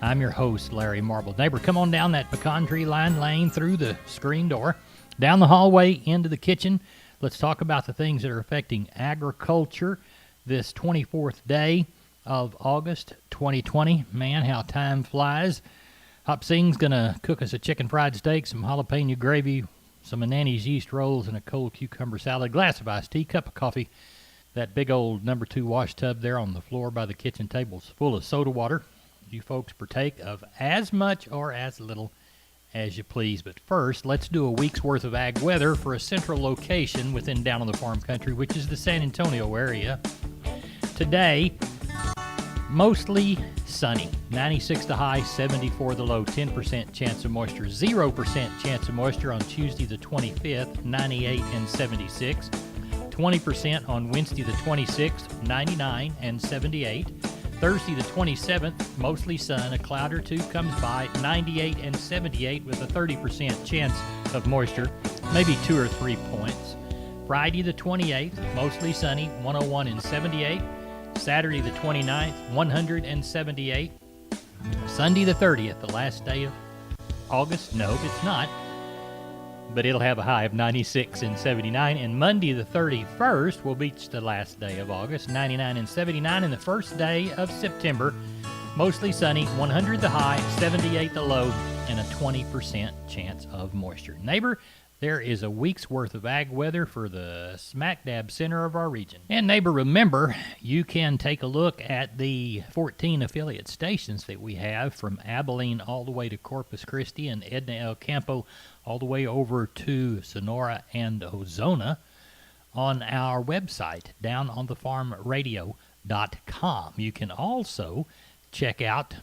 I'm your host, Larry Marble. Neighbor, come on down that pecan tree line lane through the screen door, down the hallway into the kitchen. Let's talk about the things that are affecting agriculture this 24th day of August 2020. Man, how time flies. Hop Sing's going to cook us a chicken fried steak, some jalapeno gravy, some of Nanny's yeast rolls, and a cold cucumber salad, glass of iced tea, cup of coffee. That big old number 2 wash tub there on the floor by the kitchen table's full of soda water. You folks partake of as much or as little as you please. But first, let's do a week's worth of ag weather for a central location within Down on the Farm Country, which is the San Antonio area. Today, mostly sunny. 96 the high, 74 the low, 10% chance of moisture, 0% chance of moisture on Tuesday the 25th, 98 and 76. 20% on Wednesday the 26th, 99 and 78. Thursday the 27th, mostly sun, a cloud or two comes by, 98 and 78 with a 30% chance of moisture, maybe 2 or 3 points. Friday the 28th, mostly sunny, 101 and 78. Saturday the 29th, 178. Sunday the 30th, the last day of August, no, it's not, but it'll have a high of 96 and 79. And Monday the 31st will beach the last day of August, 99 and 79. And the first day of September, mostly sunny, 100 the high, 78 the low, and a 20% chance of moisture. Neighbor, there is a week's worth of ag weather for the smack dab center of our region. And neighbor, remember, you can take a look at the 14 affiliate stations that we have from Abilene all the way to Corpus Christi and Edna El Campo all the way over to Sonora and Ozona on our website, downonthefarmradio.com. You can also check out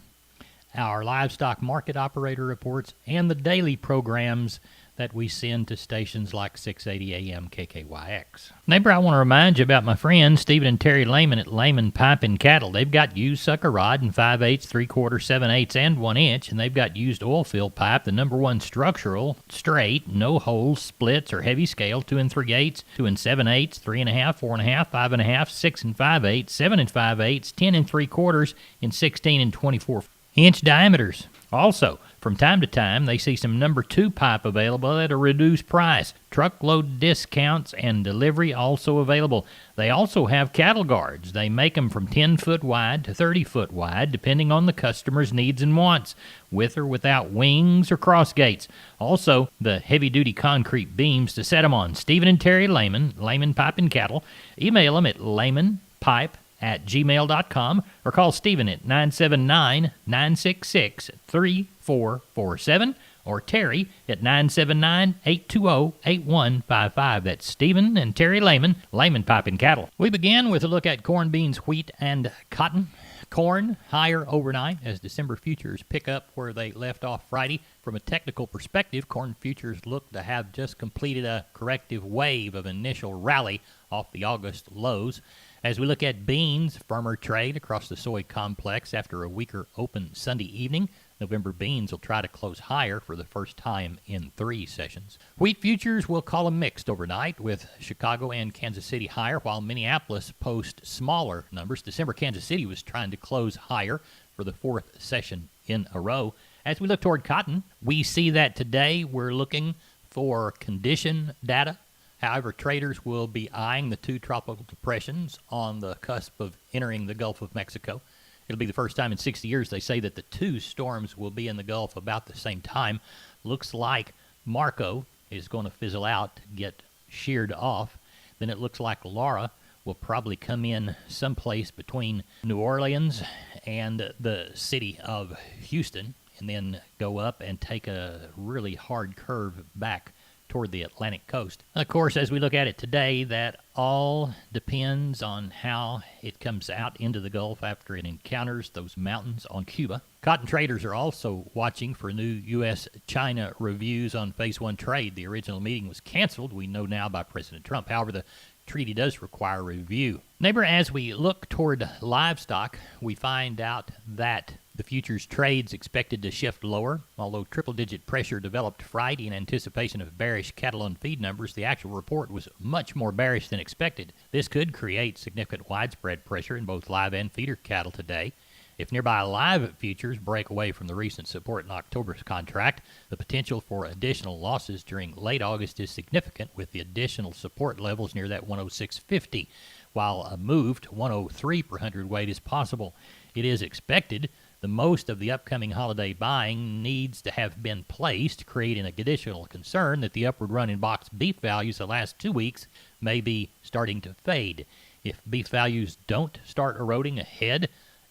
our livestock market operator reports and the daily programs that we send to stations like 680 AM KKYX. Neighbor, I want to remind you about my friends Stephen and Terry Lehman at Lehman Pipe and Cattle. They've got used sucker rod in 5/8, 3/4, 7/8, and 1 inch, and they've got used oil fill pipe, the #1 structural, straight, no holes, splits, or heavy scale, 2 3/8, 2 7/8, 3.5, 4.5, 5.5, 6 5/8, 7 5/8, 10 3/4, and 16 and 24 inch diameters. Also, from time to time, they see some #2 pipe available at a reduced price. Truckload discounts and delivery also available. They also have cattle guards. They make them from 10 foot wide to 30 foot wide, depending on the customer's needs and wants, with or without wings or cross gates. Also, the heavy-duty concrete beams to set them on. Stephen and Terry Lehman, Lehman Pipe and Cattle. Email them at lehmanpipe@gmail.com or call Stephen at 979-966-3447 or Terry at 979-820-8155. That's Stephen and Terry Lehman, Lehman Pipe and Cattle. We begin with a look at corn, beans, wheat, and cotton. Corn higher overnight as December futures pick up where they left off Friday. From a technical perspective, corn futures look to have just completed a corrective wave of initial rally off the August lows. As we look at beans, firmer trade across the soy complex after a weaker open Sunday evening. November beans will try to close higher for the first time in 3 sessions. Wheat futures will call them mixed overnight, with Chicago and Kansas City higher, while Minneapolis post smaller numbers. December Kansas City was trying to close higher for the 4th session in a row. As we look toward cotton, we see that today we're looking for condition data. However, traders will be eyeing the 2 tropical depressions on the cusp of entering the Gulf of Mexico. It'll be the first time in 60 years they say that the 2 storms will be in the Gulf about the same time. Looks like Marco is going to fizzle out, get sheared off. Then it looks like Laura will probably come in someplace between New Orleans and the city of Houston and then go up and take a really hard curve back toward the Atlantic coast. Of course, as we look at it today, that all depends on how it comes out into the Gulf after it encounters those mountains on Cuba. Cotton traders are also watching for new U.S.-China reviews on Phase 1 trade. The original meeting was canceled, we know now, by President Trump. However, the treaty does require review. Neighbor, as we look toward livestock, we find out that the futures trade's expected to shift lower. Although triple-digit pressure developed Friday in anticipation of bearish cattle on feed numbers, the actual report was much more bearish than expected. This could create significant widespread pressure in both live and feeder cattle today. If nearby live futures break away from the recent support in October's contract, the potential for additional losses during late August is significant, with the additional support levels near that 106.50, while a move to 103 per hundredweight is possible. It is expected the most of the upcoming holiday buying needs to have been placed, creating an additional concern that the upward run in boxed beef values the last 2 weeks may be starting to fade. If beef values don't start eroding ahead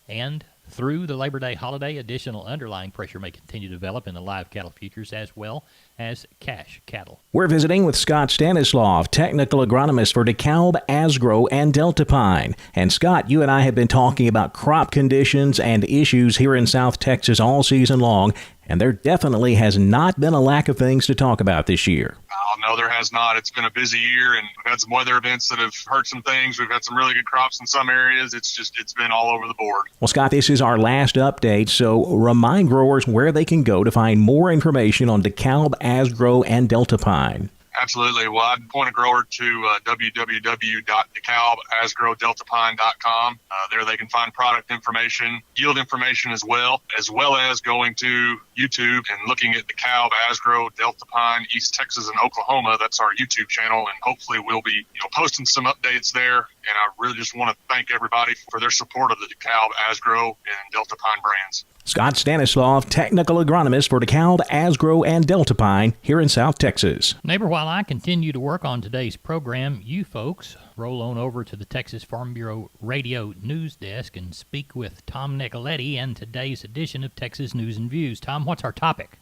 and through the Labor Day holiday, additional underlying pressure may continue to develop in the live cattle futures as well as cash cattle. We're visiting with Scott Stanislav, technical agronomist for DeKalb, Asgrow, and Delta Pine. And Scott, you and I have been talking about crop conditions and issues here in South Texas all season long, and there definitely has not been a lack of things to talk about this year. Oh, no, there has not. It's been a busy year, and we've had some weather events that have hurt some things. We've had some really good crops in some areas. It's been all over the board. Well, Scott, this is our last update, so remind growers where they can go to find more information on DeKalb, Asgrow, and Delta Pine. Absolutely. Well, I'd point a grower to www.DeKalbAsgrowDeltaPine.com. There they can find product information, yield information as well as going to YouTube and looking at DeKalb, Asgrow, Delta Pine, East Texas, and Oklahoma. That's our YouTube channel, and hopefully we'll be posting some updates there. And I really just want to thank everybody for their support of the DeKalb, Asgrow, and Delta Pine brands. Scott Stanislav, technical agronomist for DeKalb, Asgrow, and Delta Pine here in South Texas. Neighbor, while I continue to work on today's program, you folks roll on over to the Texas Farm Bureau Radio News Desk and speak with Tom Nicoletti and today's edition of Texas News and Views. Tom, what's our topic?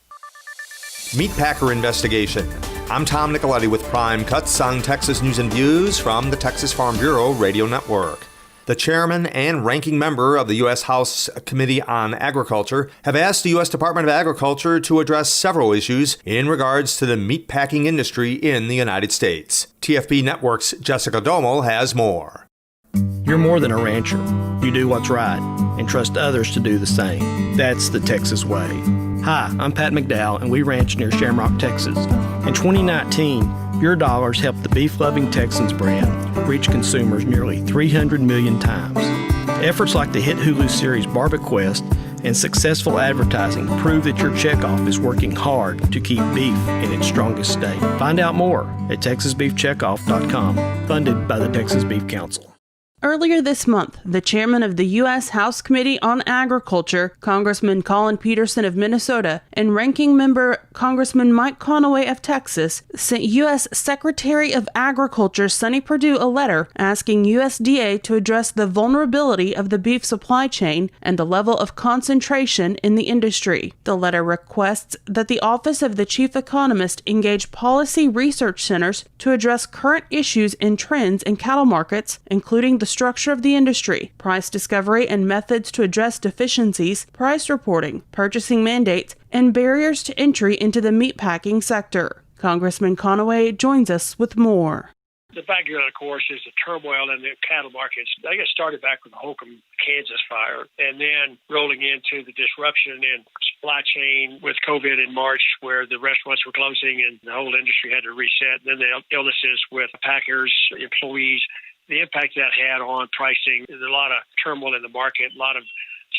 Meat Packer Investigation. I'm Tom Nicoletti with Prime Cuts on Texas News and Views from the Texas Farm Bureau Radio Network. The chairman and ranking member of the U.S. House Committee on Agriculture have asked the U.S. Department of Agriculture to address several issues in regards to the meatpacking industry in the United States. TFB Network's Jessica Domo has more. You're more than a rancher. You do what's right and trust others to do the same. That's the Texas way. Hi, I'm Pat McDowell, and we ranch near Shamrock, Texas. In 2019, your dollars helped the beef-loving Texans brand reach consumers nearly 300 million times. Efforts like the hit Hulu series BarbecQuest and successful advertising prove that your checkoff is working hard to keep beef in its strongest state. Find out more at TexasBeefCheckoff.com, funded by the Texas Beef Council. Earlier this month, the chairman of the U.S. House Committee on Agriculture, Congressman Colin Peterson of Minnesota, and ranking member Congressman Mike Conaway of Texas sent U.S. Secretary of Agriculture Sonny Perdue a letter asking USDA to address the vulnerability of the beef supply chain and the level of concentration in the industry. The letter requests that the Office of the Chief Economist engage policy research centers to address current issues and trends in cattle markets, including the structure of the industry, price discovery and methods to address deficiencies, price reporting, purchasing mandates, and barriers to entry into the meatpacking sector. Congressman Conaway joins us with more. The background, of course, is the turmoil in the cattle markets. They got started back with the Holcomb, Kansas fire, and then rolling into the disruption in supply chain with COVID in March, where the restaurants were closing and the whole industry had to reset. And then the illnesses with packers, employees, the impact that had on pricing. There's a lot of turmoil in the market, a lot of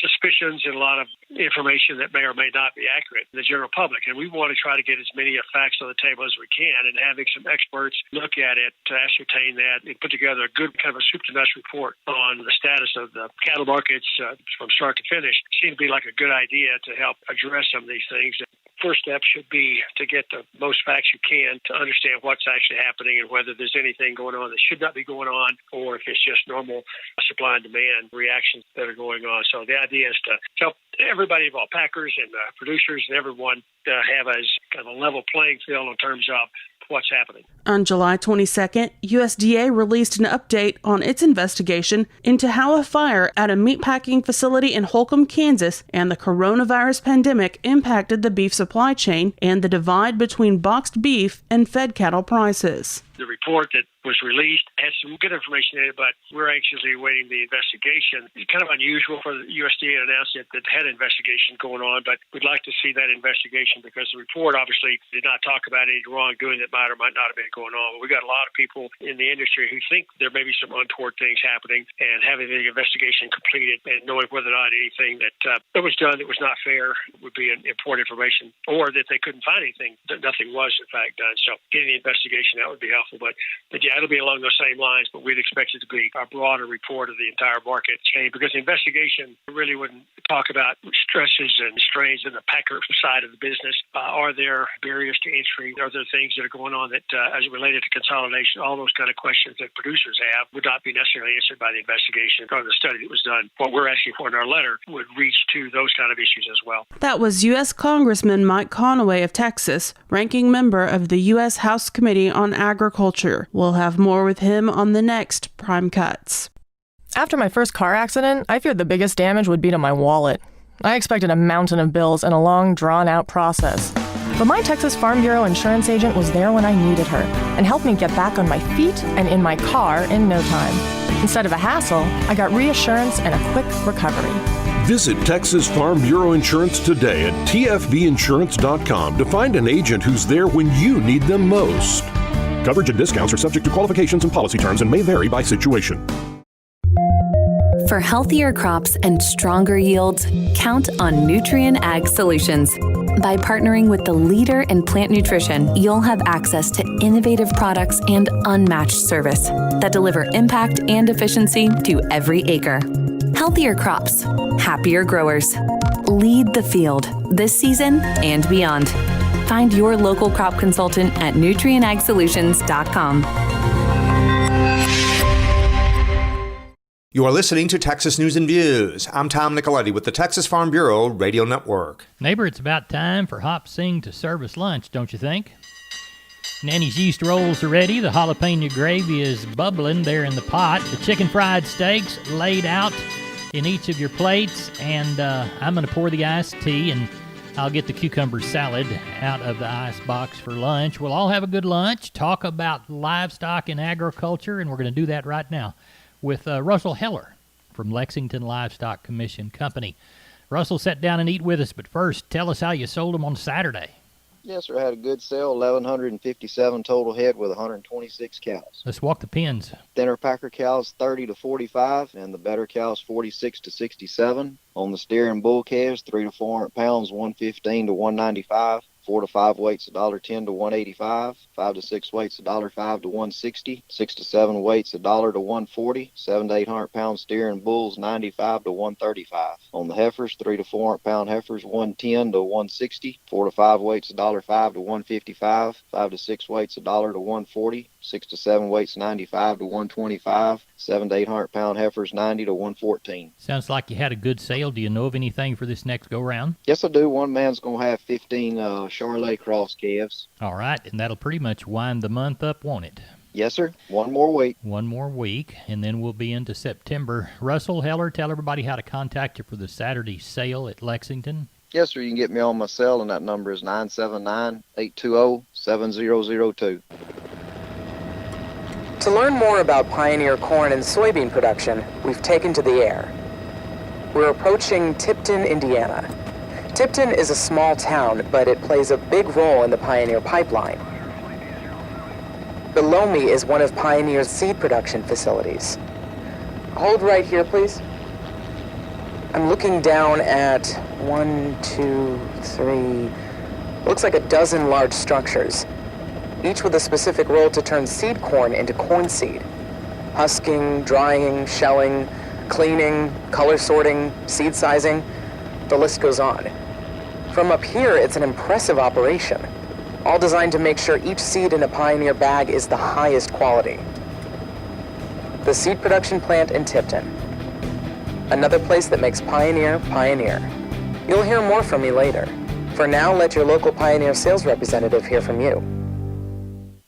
suspicions and a lot of information that may or may not be accurate in the general public. And we want to try to get as many facts on the table as we can, and having some experts look at it to ascertain that and put together a good kind of a soup to nuts report on the status of the cattle markets from start to finish seemed to be like a good idea to help address some of these things. First step should be to get the most facts you can to understand what's actually happening and whether there's anything going on that should not be going on, or if it's just normal supply and demand reactions that are going on. So the idea is to help everybody involved, packers and producers and everyone, to have as kind of a level playing field in terms of what's happening. On July 22nd, USDA released an update on its investigation into how a fire at a meatpacking facility in Holcomb, Kansas, and the coronavirus pandemic impacted the beef supply chain and the divide between boxed beef and fed cattle prices. The report that was released has some good information in it, but we're anxiously awaiting the investigation. It's kind of unusual for the USDA to announce that they had an investigation going on, but we'd like to see that investigation because the report obviously did not talk about any wrongdoing that might or might not have been going on. But we got a lot of people in the industry who think there may be some untoward things happening, and having the investigation completed and knowing whether or not anything that was done that was not fair would be important information, or that they couldn't find anything, that nothing was in fact done. So getting the investigation, that would be helpful. But yeah, it'll be along those same lines, but we'd expect it to be a broader report of the entire market chain, because the investigation really wouldn't talk about stresses and strains in the packer side of the business. Are there barriers to entry? Are there things that are going on that, as it related to consolidation, all those kind of questions that producers have would not be necessarily answered by the investigation or the study that was done. What we're asking for in our letter would reach to those kind of issues as well. That was U.S. Congressman Mike Conaway of Texas, ranking member of the U.S. House Committee on Agriculture. We'll have more with him on the next Prime Cuts. After my first car accident, I feared the biggest damage would be to my wallet. I expected a mountain of bills and a long, drawn-out process. But my Texas Farm Bureau insurance agent was there when I needed her and helped me get back on my feet and in my car in no time. Instead of a hassle, I got reassurance and a quick recovery. Visit Texas Farm Bureau Insurance today at tfbinsurance.com to find an agent who's there when you need them most. Coverage and discounts are subject to qualifications and policy terms and may vary by situation. For healthier crops and stronger yields, count on Nutrien Ag Solutions. By partnering with the leader in plant nutrition, you'll have access to innovative products and unmatched service that deliver impact and efficiency to every acre. Healthier crops, happier growers. Lead the field this season and beyond. Find your local crop consultant at nutrienagsolutions.com. You are listening to Texas News and Views. I'm Tom Nicoletti with the Texas Farm Bureau Radio Network. Neighbor, it's about time for Hop Sing to serve us lunch, don't you think? Nanny's yeast rolls are ready. The jalapeno gravy is bubbling there in the pot. The chicken fried steaks laid out in each of your plates. And I'm going to pour the iced tea, and I'll get the cucumber salad out of the ice box for lunch. We'll all have a good lunch, talk about livestock and agriculture, and we're going to do that right now with Russell Heller from Lexington Livestock Commission Company. Russell, sit down and eat with us, but first, tell us how you sold them on Saturday. Yes, sir. I had a good sale, 1,157 total head with 126 cows. Let's walk the pens. Thinner packer cows 30 to 45, and the better cows 46 to 67. On the steer and bull calves, 3 to 400 pounds, 115 to 195. 4 to 5 weights, $1.10 to $1.85. 5 to 6 weights, $1.05 to $1.60. 6 to 7 weights, $1 to $1.40. 7 to 800 pound steer and bulls, $95 to $1.35. On the heifers, 3 to 400 pound heifers, $1.10 to $1.60. 4 to 5 weights, $1.05 to $1.55. 5 to 6 weights, $1 to $1.40. 6 to 7 weights, $95 to $125. 7 to 800 pound heifers, $90 to $114. Sounds like you had a good sale. Do you know of anything for this next go round? Yes, I do. One man's going to have 15 Charolais cross calves. All right, and that'll pretty much wind the month up, won't it? Yes, sir. One more week. One more week, and then we'll be into September. Russell Heller, tell everybody how to contact you for the Saturday sale at Lexington. Yes, sir. You can get me on my cell, and that number is 979-820-7002. To learn more about Pioneer corn and soybean production, we've taken to the air. We're approaching Tipton, Indiana. Tipton is a small town, but it plays a big role in the Pioneer pipeline. Below me is one of Pioneer's seed production facilities. Hold right here, please. I'm looking down at 1, 2, 3, looks like a dozen large structures, each with a specific role to turn seed corn into corn seed. Husking, drying, shelling, cleaning, color sorting, seed sizing, the list goes on. From up here, it's an impressive operation, all designed to make sure each seed in a Pioneer bag is the highest quality. The seed production plant in Tipton. Another place that makes Pioneer, Pioneer. You'll hear more from me later. For now, let your local Pioneer sales representative hear from you.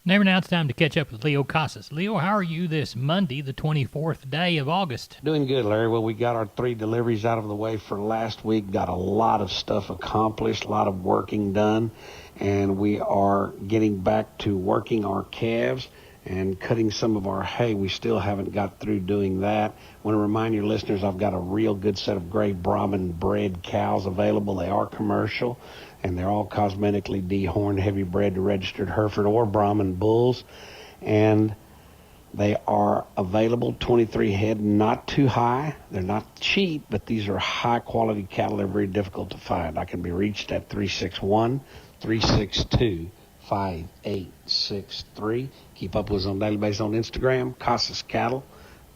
Neighbor, now it's time to catch up with Leo Casas. Leo, how are you this Monday, the 24th day of August? Doing good, Larry. Well, we got our 3 deliveries out of the way for last week, got a lot of stuff accomplished, a lot of working done, and we are getting back to working our calves and cutting some of our hay. We still haven't got through doing that. I want to remind your listeners I've got a real good set of gray Brahman bred cows available. They are commercial, and they're all cosmetically dehorned, heavy bred to registered Hereford or Brahman bulls. And they are available, 23 head, not too high. They're not cheap, but these are high-quality cattle. They're very difficult to find. I can be reached at 361-362-5863. Keep up with us on a daily basis on Instagram, Casas Cattle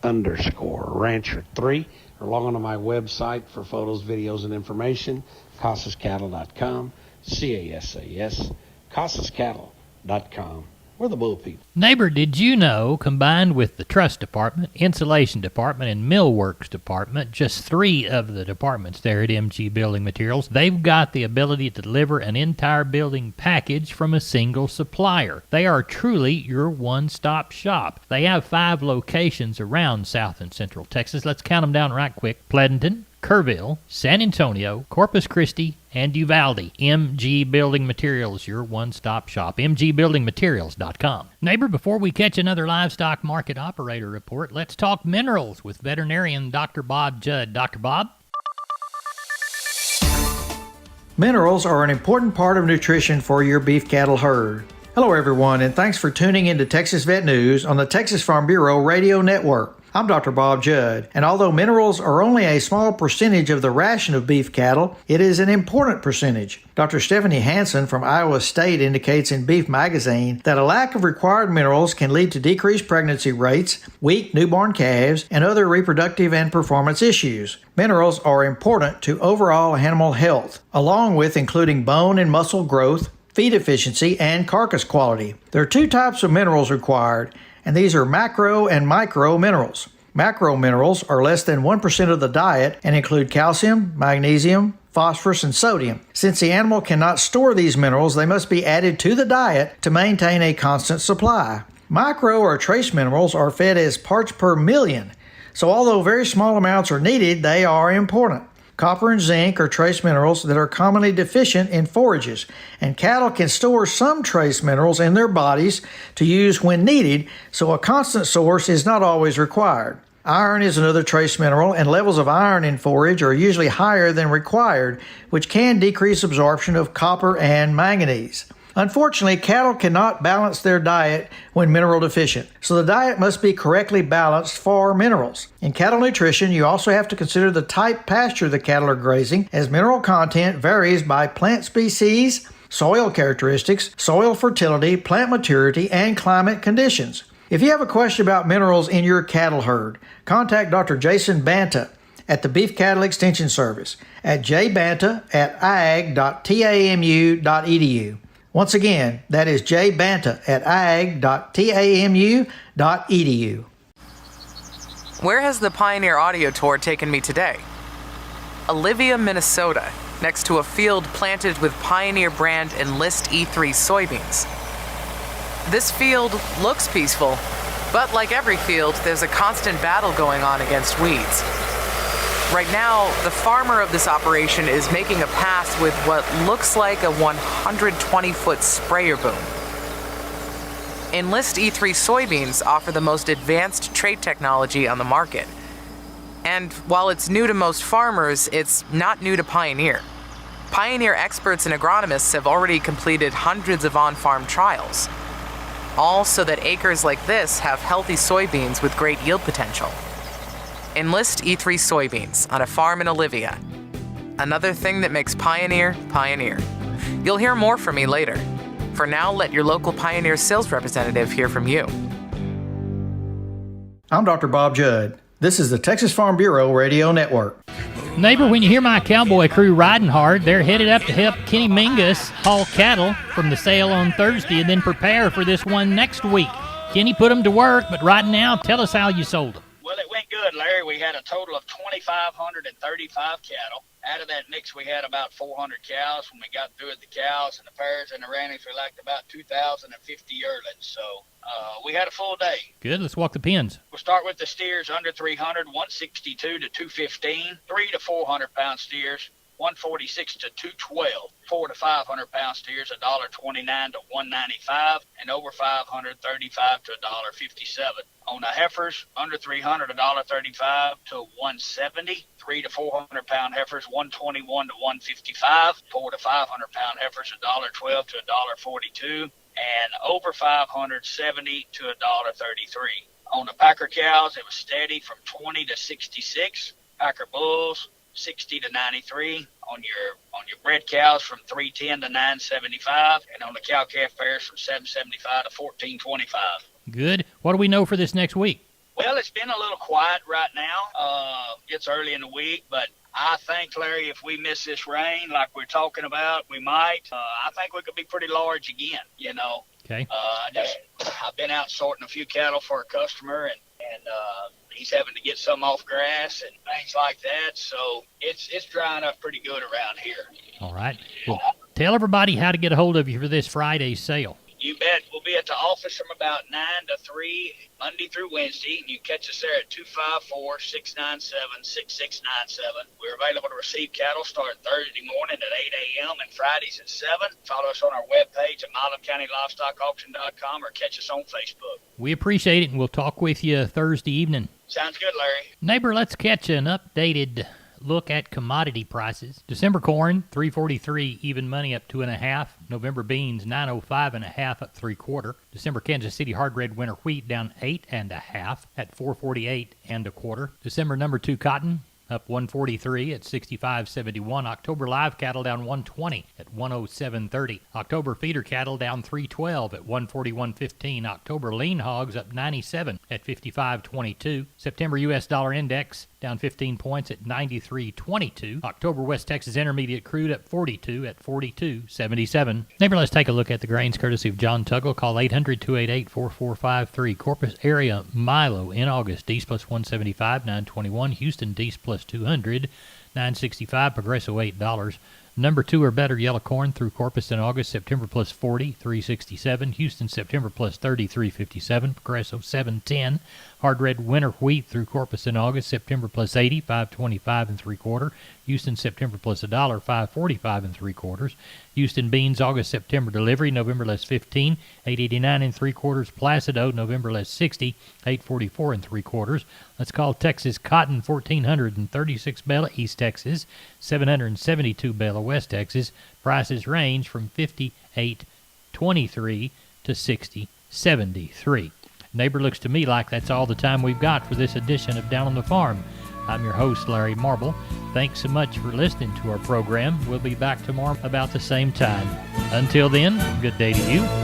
_Rancher3, or log on to my website for photos, videos, and information, CasasCattle.com, CASAS, CasasCattle.com. We're the bull people. Neighbor, did you know, combined with the truss department, insulation department, and millworks department, just 3 of the departments there at MG Building Materials, they've got the ability to deliver an entire building package from a single supplier. They are truly your one-stop shop. They have 5 locations around South and Central Texas. Let's count them down right quick. Pleasanton, Kerrville, San Antonio, Corpus Christi, and Uvalde. MG Building Materials, your one-stop shop. MGBuildingMaterials.com. Neighbor, before we catch another livestock market operator report, let's talk minerals with veterinarian Dr. Bob Judd. Dr. Bob? Minerals are an important part of nutrition for your beef cattle herd. Hello everyone, and thanks for tuning into Texas Vet News on the Texas Farm Bureau Radio Network. I'm Dr. Bob Judd, and although minerals are only a small percentage of the ration of beef cattle, it is an important percentage. Dr. Stephanie Hansen from Iowa State indicates in Beef Magazine that a lack of required minerals can lead to decreased pregnancy rates, weak newborn calves, and other reproductive and performance issues. Minerals are important to overall animal health, along with including bone and muscle growth, feed efficiency, and carcass quality. There are 2 types of minerals required, and these are macro and micro minerals. Macro minerals are less than 1% of the diet and include calcium, magnesium, phosphorus, and sodium. Since the animal cannot store these minerals, they must be added to the diet to maintain a constant supply. Micro or trace minerals are fed as parts per million, so although very small amounts are needed, they are important. Copper and zinc are trace minerals that are commonly deficient in forages, and cattle can store some trace minerals in their bodies to use when needed, so a constant source is not always required. Iron is another trace mineral, and levels of iron in forage are usually higher than required, which can decrease absorption of copper and manganese. Unfortunately, cattle cannot balance their diet when mineral deficient, so the diet must be correctly balanced for minerals. In cattle nutrition, you also have to consider the type pasture the cattle are grazing, as mineral content varies by plant species, soil characteristics, soil fertility, plant maturity, and climate conditions. If you have a question about minerals in your cattle herd, contact Dr. Jason Banta at the Beef Cattle Extension Service at jbanta@ag.tamu.edu. Once again, that is jbanta@ag.tamu.edu. Where has the Pioneer Audio Tour taken me today? Olivia, Minnesota, next to a field planted with Pioneer brand Enlist E3 soybeans. This field looks peaceful, but like every field, there's a constant battle going on against weeds. Right now, the farmer of this operation is making a pass with what looks like a 120-foot sprayer boom. Enlist E3 soybeans offer the most advanced trait technology on the market. And while it's new to most farmers, it's not new to Pioneer. Pioneer experts and agronomists have already completed hundreds of on-farm trials, all so that acres like this have healthy soybeans with great yield potential. Enlist E3 soybeans on a farm in Olivia. Another thing that makes Pioneer, Pioneer. You'll hear more from me later. For now, let your local Pioneer sales representative hear from you. I'm Dr. Bob Judd. This is the Texas Farm Bureau Radio Network. Neighbor, when you hear my cowboy crew riding hard, they're headed up to help Kenny Mingus haul cattle from the sale on Thursday and then prepare for this one next week. Kenny put them to work, but right now, tell us how you sold them. Well, it went good, Larry. We had a total of 2,535 cattle. Out of that mix, we had about 400 cows. When we got through with the cows and the pairs and the rannings, we lacked about 2,050 yearlings. So we had a full day. Good. Let's walk the pens. We'll start with the steers under 300, 162 to 215, 3 to 400 pound steers. 146 to 212. 400 to 500 pound steers $1.29 to $1.95, and over 535 to $1.57. On the heifers under 300 $1.35 to $1.70. 300 to 400 pound heifers $1.21 to $1.55. 400 to 500 pound heifers $1.12 to $1.42, and over 570 to $1.33. On the packer cows, it was steady from 20 to 66. Packer bulls 60 to 93. On your bred cows from 310 to 975, and on the cow calf pairs from 775 to 1425. Good. What do we know for this next week? Well, it's been a little quiet right now. It's early in the week, but I think, Larry, if we miss this rain like we're talking about, we might. I think we could be pretty large again, you know. Okay. I've been out sorting a few cattle for a customer, and he's having to get some off grass and things like that. So it's drying up pretty good around here. All right. Well, tell everybody how to get a hold of you for this Friday's sale. You bet. We'll be at the office from about 9 to 3, Monday through Wednesday. And you catch us there at 254-697-6697. We're available to receive cattle starting Thursday morning at 8 a.m. and Fridays at 7. Follow us on our webpage at MilamCountyLivestockAuction.com or catch us on Facebook. We appreciate it, and we'll talk with you Thursday evening. Sounds good, Larry. Neighbor, let's catch an updated look at commodity prices. December corn, $3.43, even money up 2.5. November beans, $9.05.5, up 3/4. December Kansas City hard red winter wheat down 8.5 at $4.48 1/4. December number 2 cotton up 143 at 65.71. October live cattle down 120 at 107.30. October feeder cattle down 312 at 141.15. October lean hogs up 97 at 55.22. September U.S. dollar index down 15 points at 93.22. October West Texas intermediate crude up 42 at 42.77. Neighbor, let's take a look at the grains courtesy of John Tuggle. Call 800-288-4453. Corpus area Milo in August, D's plus 175, 921. Houston, D's plus 200, 965. Progresso $8. Number 2 or better yellow corn through Corpus in August, September plus 40, 367. Houston, September plus 30, 357. Progresso 710. Hard red winter wheat through Corpus in August, September plus 80, 525 3/4. Houston, September plus $1, 545 3/4. Houston beans, August, September delivery, November less 15, 889 3/4. Placido, November less 60, 844 3/4. Let's call Texas cotton, 1,436 Bella, East Texas, 772 Bella, West Texas. Prices range from 58.23 to 60.73. Neighbor, looks to me like that's all the time we've got for this edition of Down on the Farm. I'm your host, Larry Marble. Thanks so much for listening to our program. We'll be back tomorrow about the same time. Until then, good day to you.